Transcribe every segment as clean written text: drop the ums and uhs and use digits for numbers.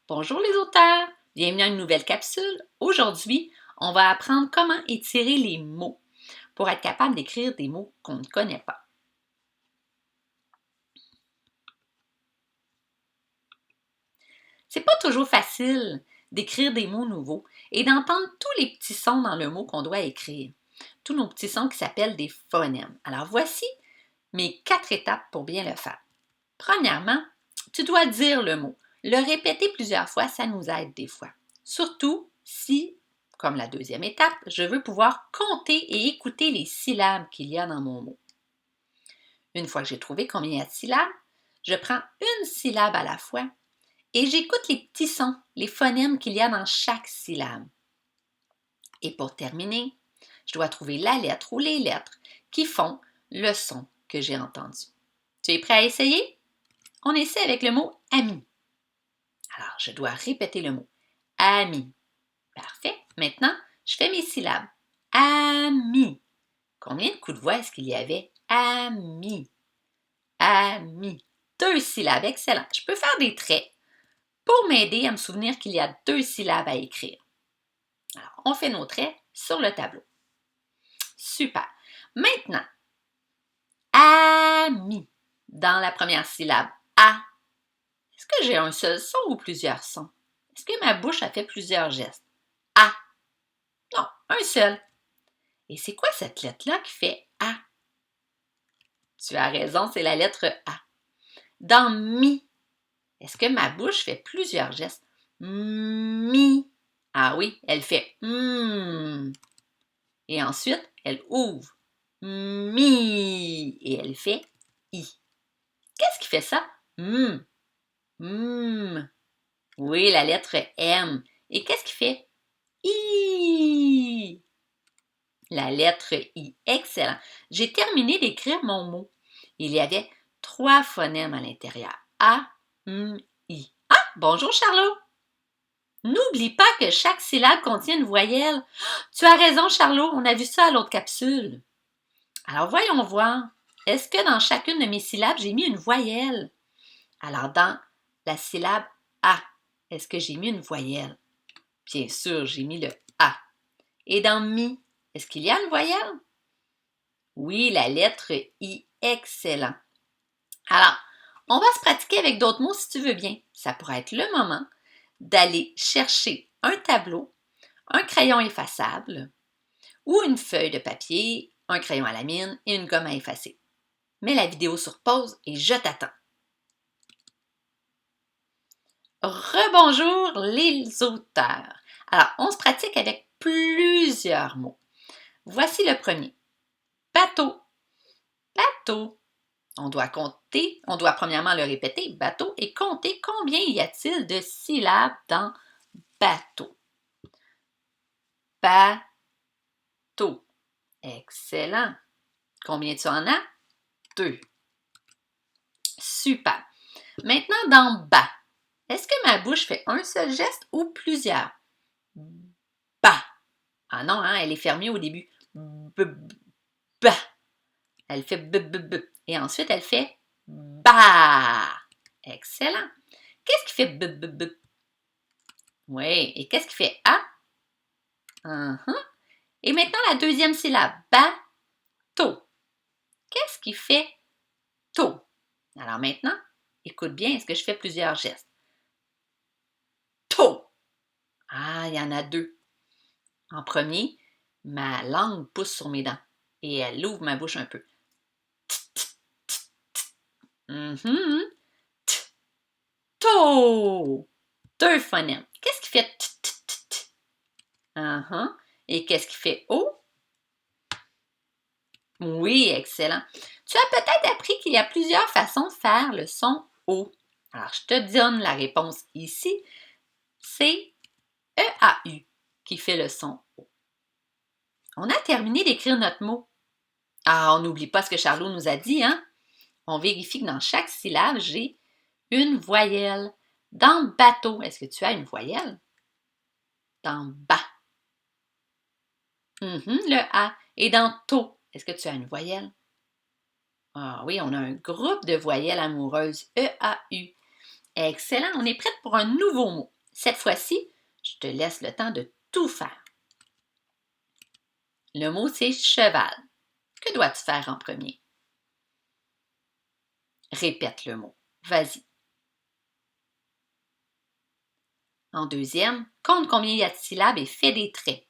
Bonjour les auteurs! Bienvenue à une nouvelle capsule. Aujourd'hui, on va apprendre comment étirer les mots pour être capable d'écrire des mots qu'on ne connaît pas. C'est pas toujours facile d'écrire des mots nouveaux et d'entendre tous les petits sons dans le mot qu'on doit écrire. Tous nos petits sons qui s'appellent des phonèmes. Alors voici mes 4 étapes pour bien le faire. Premièrement, tu dois dire le mot. Le répéter plusieurs fois, ça nous aide des fois. Surtout si, comme la deuxième étape, je veux pouvoir compter et écouter les syllabes qu'il y a dans mon mot. Une fois que j'ai trouvé combien il y a de syllabes, je prends une syllabe à la fois et j'écoute les petits sons, les phonèmes qu'il y a dans chaque syllabe. Et pour terminer, je dois trouver la lettre ou les lettres qui font le son que j'ai entendu. Tu es prêt à essayer? On essaie avec le mot ami. Alors, je dois répéter le mot ami. Parfait. Maintenant, je fais mes syllabes. Ami. Combien de coups de voix est-ce qu'il y avait? Ami. Ami. 2 syllabes. Excellent. Je peux faire des traits pour m'aider à me souvenir qu'il y a 2 syllabes à écrire. Alors, on fait nos traits sur le tableau. Super. Maintenant, ami. Dans la première syllabe, A. Est-ce que j'ai un seul son ou plusieurs sons? Est-ce que ma bouche a fait plusieurs gestes? A. Non, un seul. Et c'est quoi cette lettre-là qui fait A? Tu as raison, c'est la lettre A. Dans mi, est-ce que ma bouche fait plusieurs gestes? Mi. Ah oui, elle fait Et ensuite, elle ouvre. Mi. Et elle fait I. Qu'est-ce qui fait ça? Oui, la lettre M. Et qu'est-ce qui fait I? La lettre I. Excellent. J'ai terminé d'écrire mon mot. Il y avait 3 phonèmes à l'intérieur. A, M, I. Ah, bonjour Charlot. N'oublie pas que chaque syllabe contient une voyelle. Tu as raison Charlot, on a vu ça à l'autre capsule. Alors voyons voir. Est-ce que dans chacune de mes syllabes, j'ai mis une voyelle? Alors dans la syllabe A, est-ce que j'ai mis une voyelle? Bien sûr, j'ai mis le A. Et dans mi, est-ce qu'il y a une voyelle? Oui, la lettre I. Excellent. Alors, on va se pratiquer avec d'autres mots si tu veux bien. Ça pourrait être le moment d'aller chercher un tableau, un crayon effaçable ou une feuille de papier, un crayon à la mine et une gomme à effacer. Mets la vidéo sur pause et je t'attends. Rebonjour les auteurs. Alors, on se pratique avec plusieurs mots. Voici le premier. Bateau. Bateau. On doit compter, on doit premièrement le répéter, bateau, et compter combien y a-t-il de syllabes dans bateau. Bateau. Excellent. Combien tu en as? 2. Super. Maintenant, dans bas, est-ce que ma bouche fait un seul geste ou plusieurs? Bas. Ah non, hein, elle est fermée au début. Bas. Elle fait b. Et ensuite, elle fait ba. Excellent. Qu'est-ce qui fait b? Oui. Et qu'est-ce qui fait a? Et maintenant, la deuxième syllabe. Bateau. Qu'est-ce qui fait to? Alors maintenant, écoute bien, est-ce que je fais plusieurs gestes? To. Ah, il y en a 2. En premier, ma langue pousse sur mes dents et elle ouvre ma bouche un peu. To. 2 phonèmes. Qu'est-ce qui fait t? Et qu'est-ce qui fait o? Oui, excellent. Tu as peut-être appris qu'il y a plusieurs façons de faire le son o. Alors, je te donne la réponse ici. C'est E-A-U qui fait le son o. On a terminé d'écrire notre mot. Ah, on n'oublie pas ce que Charlot nous a dit, hein? On vérifie que dans chaque syllabe, j'ai une voyelle. Dans bateau, est-ce que tu as une voyelle? Dans bas. Le A. Et dans to, est-ce que tu as une voyelle? Ah oui, on a un groupe de voyelles amoureuses. E-A-U. Excellent, on est prête pour un nouveau mot. Cette fois-ci, je te laisse le temps de tout faire. Le mot, c'est cheval. Que dois-tu faire en premier? Répète le mot. Vas-y. En deuxième, compte combien il y a de syllabes et fais des traits.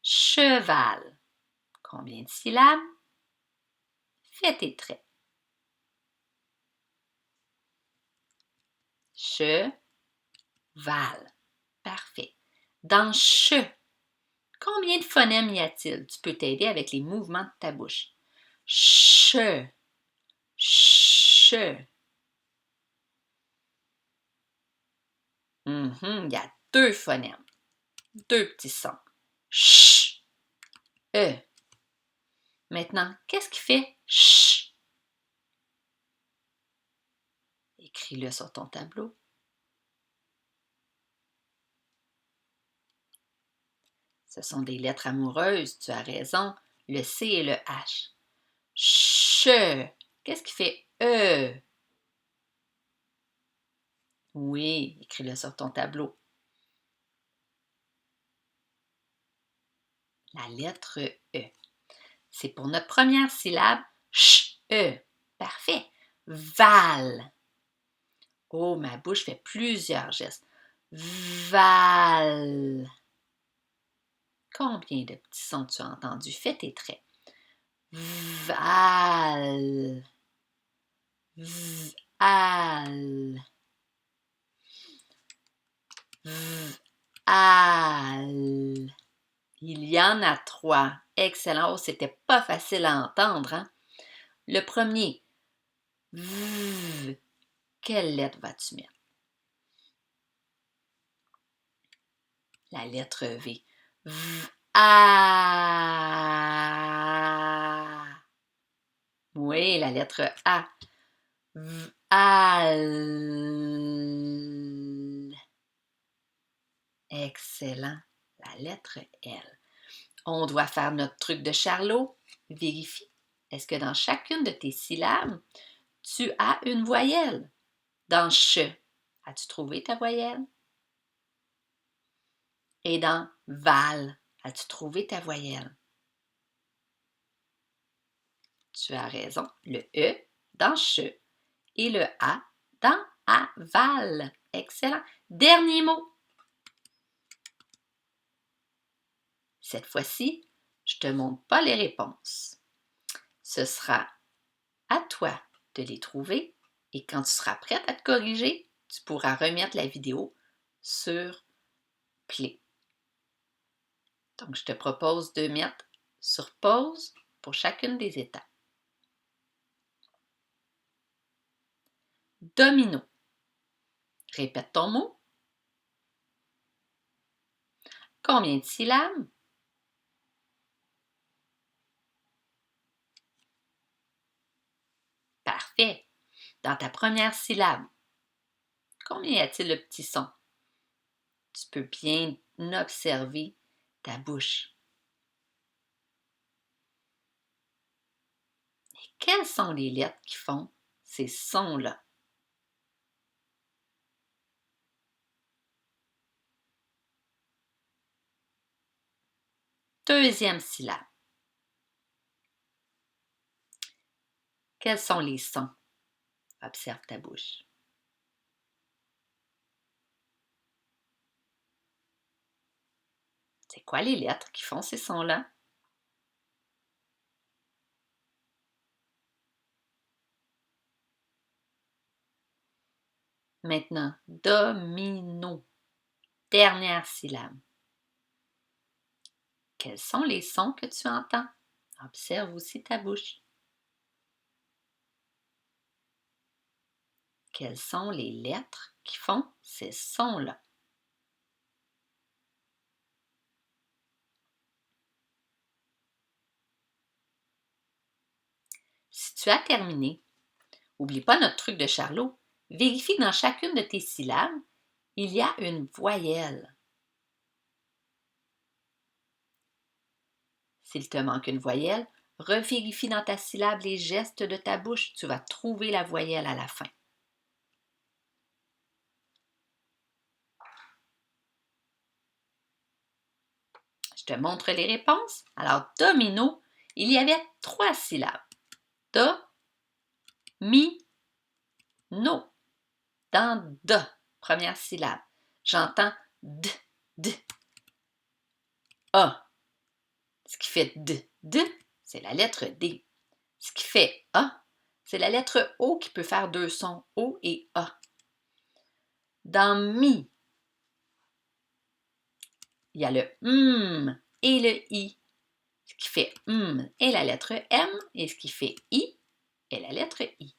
Cheval. Combien de syllabes? Fais tes traits. Cheval. Parfait. Dans che, combien de phonèmes y a-t-il? Tu peux t'aider avec les mouvements de ta bouche. Che. Che. Il y a 2 phonèmes. 2 petits sons. Ch. E. Maintenant, qu'est-ce qui fait ch? Écris-le sur ton tableau. Ce sont des lettres amoureuses, tu as raison. Le C et le H. Che. Qu'est-ce qui fait E? Oui, écris-le sur ton tableau. La lettre E. C'est pour notre première syllabe, ch-e. Parfait. Val. Oh, ma bouche fait plusieurs gestes. Val. Combien de petits sons tu as entendus? Fais tes traits. Val. Val. Val. Il y en a 3. Excellent. Oh, c'était pas facile à entendre, hein? Le premier. V. Quelle lettre vas-tu mettre? La lettre V. A. Oui, la lettre A. Al. Excellent. La lettre L. On doit faire notre truc de Charlot. Vérifie. Est-ce que dans chacune de tes syllabes, tu as une voyelle? Dans che, as-tu trouvé ta voyelle? Et dans val, as-tu trouvé ta voyelle? Tu as raison. Le E dans che et le A dans aval. Excellent. Dernier mot. Cette fois-ci, je ne te montre pas les réponses. Ce sera à toi de les trouver et quand tu seras prête à te corriger, tu pourras remettre la vidéo sur Play. Donc, je te propose de mettre sur pause pour chacune des étapes. Domino. Répète ton mot. Combien de syllabes? Parfait. Dans ta première syllabe, combien y a-t-il de petits sons? Tu peux bien observer ta bouche. Et quelles sont les lettres qui font ces sons-là? Deuxième syllabe. Quels sont les sons? Observe ta bouche. C'est quoi les lettres qui font ces sons-là? Maintenant, domino. Dernière syllabe. Quels sont les sons que tu entends? Observe aussi ta bouche. Quelles sont les lettres qui font ces sons-là? Si tu as terminé, n'oublie pas notre truc de Charlot. Vérifie que dans chacune de tes syllabes, il y a une voyelle. S'il te manque une voyelle, revérifie dans ta syllabe les gestes de ta bouche. Tu vas trouver la voyelle à la fin. te montre les réponses. Alors, domino, il y avait 3 syllabes. Do, mi, no. Dans do, première syllabe, j'entends d, d. A. Ce qui fait d, d, c'est la lettre D. Ce qui fait A, c'est la lettre O qui peut faire 2 sons, O et A. Dans mi, il y a le et le I. Ce qui fait est la lettre M et ce qui fait I est la lettre I.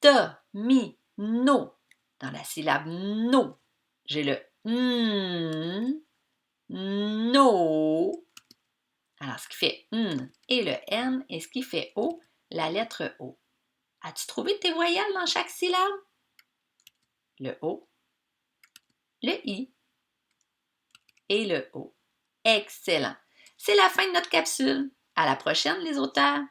Do, mi, no. Dans la syllabe no, j'ai le no. Alors, ce qui fait et le N et ce qui fait O, la lettre O. As-tu trouvé tes voyelles dans chaque syllabe? Le O, le I et le O. Excellent! C'est la fin de notre capsule. À la prochaine, les auteurs!